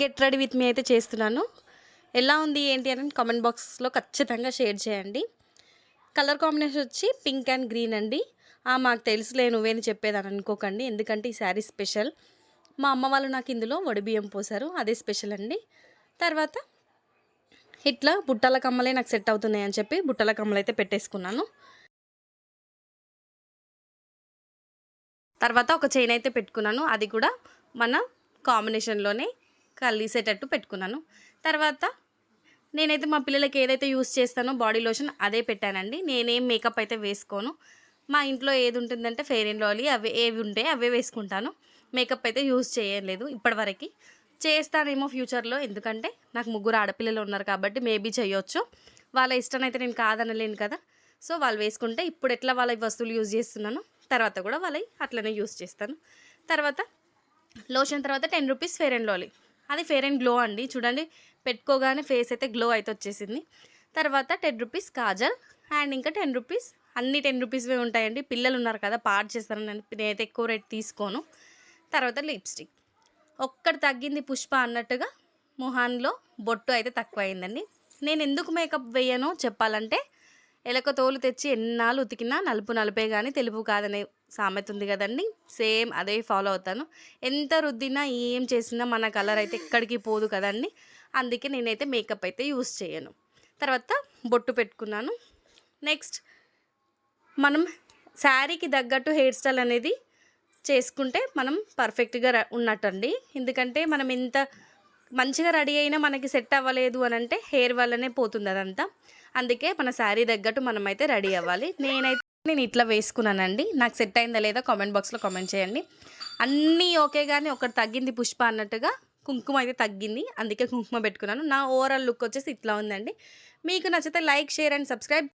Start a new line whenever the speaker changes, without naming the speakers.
Get ready with me అయితే చేస్తున్నాను. ఎలా ఉంది ఏంటి అని కామెంట్ బాక్స్లో ఖచ్చితంగా షేర్ చేయండి. కలర్ కాంబినేషన్ వచ్చి పింక్ అండ్ గ్రీన్ అండి. మాకు తెలుసులే నువ్వేని చెప్పేదని అనుకోకండి, ఎందుకంటే ఈ శారీ స్పెషల్. మా అమ్మ వాళ్ళు నాకు ఇందులో వడిబియ్యం పోసారు, అదే స్పెషల్ అండి. తర్వాత ఇట్లా బుట్టల కమ్మలే నాకు సెట్ అవుతున్నాయి అని చెప్పి బుట్టల కమ్మలు అయితే పెట్టేసుకున్నాను. తర్వాత ఒక చైన్ అయితే పెట్టుకున్నాను, అది కూడా మన కాంబినేషన్లోనే కలిసేటట్టు పెట్టుకున్నాను. తర్వాత నేనైతే మా పిల్లలకి ఏదైతే యూస్ చేస్తానో బాడీ లోషన్ అదే పెట్టానండి. నేనేం మేకప్ అయితే వేసుకోను. మా ఇంట్లో ఏది ఉంటుందంటే ఫెయిర్ అండ్ లవ్లీ అవి ఏవి ఉంటే అవే వేసుకుంటాను. మేకప్ అయితే యూస్ చేయలేదు ఇప్పటివరకు. చేస్తానేమో ఫ్యూచర్లో, ఎందుకంటే నాకు ముగ్గురు ఆడపిల్లలు ఉన్నారు కాబట్టి మేబీ చేయొచ్చు. వాళ్ళ ఇష్టం అయితే నేను కాదనలేను కదా. సో వాళ్ళు వేసుకుంటే ఇప్పుడు ఎట్లా వాళ్ళ వస్తువులు యూజ్ చేస్తున్నానో తర్వాత కూడా వాళ్ళవి అట్లనే యూజ్ చేస్తాను. తర్వాత లోషన్ తర్వాత 10 రూపీస్ ఫెయిర్ అండ్ లవ్లీ, అది ఫెయిర్ అండ్ గ్లో అండి. చూడండి, పెట్టుకోగానే ఫేస్ అయితే గ్లో అయితే వచ్చేసింది. తర్వాత 10 రూపీస్ కాజల్ అండ్ ఇంకా 10 రూపీస్, అన్ని 10 రూపీస్వే ఉంటాయండి. పిల్లలు ఉన్నారు కదా, పాడు చేస్తారని నేనైతే ఎక్కువ రేట్ తీసుకోను. తర్వాత లిప్స్టిక్ ఒక్కటి తగ్గింది పుష్ప అన్నట్టుగా మొహాన్లో బొట్టు అయితే తక్కువ అయిందండి. నేను ఎందుకు మేకప్ వేయనో చెప్పాలంటే, ఎలక తోలు తెచ్చి ఎన్నాళ్ళు ఉతికినా నలుపు నలుపే కానీ తెలుపు కాదనే సామెత ఉంది కదండి, సేమ్ అదే ఫాలో అవుతాను. ఎంత రుద్దినా ఏం చేసినా మన కలర్ అయితే ఎక్కడికి పోదు కదండి. అందుకే నేనైతే మేకప్ అయితే యూస్ చేయను. తర్వాత బొట్టు పెట్టుకున్నాను. నెక్స్ట్ మనం శారీకి తగ్గట్టు హెయిర్ స్టైల్ అనేది చేసుకుంటే మనం పర్ఫెక్ట్గా ఉన్నట్టండి. ఎందుకంటే మనం ఎంత మంచిగా రెడీ అయినా మనకి సెట్ అవ్వలేదు అని అంటే హెయిర్ వల్లనే పోతుంది అదంతా. అందుకే మన శారీ తగ్గట్టు మనమైతే రెడీ అవ్వాలి. నేను ఇట్లా వేసుకున్నానండి, నాకు సెట్ అయిందా లేదా కామెంట్ బాక్స్లో కామెంట్ చేయండి. అన్నీ ఓకే కానీ ఒకటి తగ్గింది పుష్ప అన్నట్టుగా కుంకుమ అయితే తగ్గింది, అందుకే కుంకుమ పెట్టుకున్నాను. నా ఓవరాల్ లుక్ వచ్చేసి ఇట్లా ఉందండి. మీకు నచ్చితే లైక్, షేర్ అండ్ సబ్స్క్రైబ్.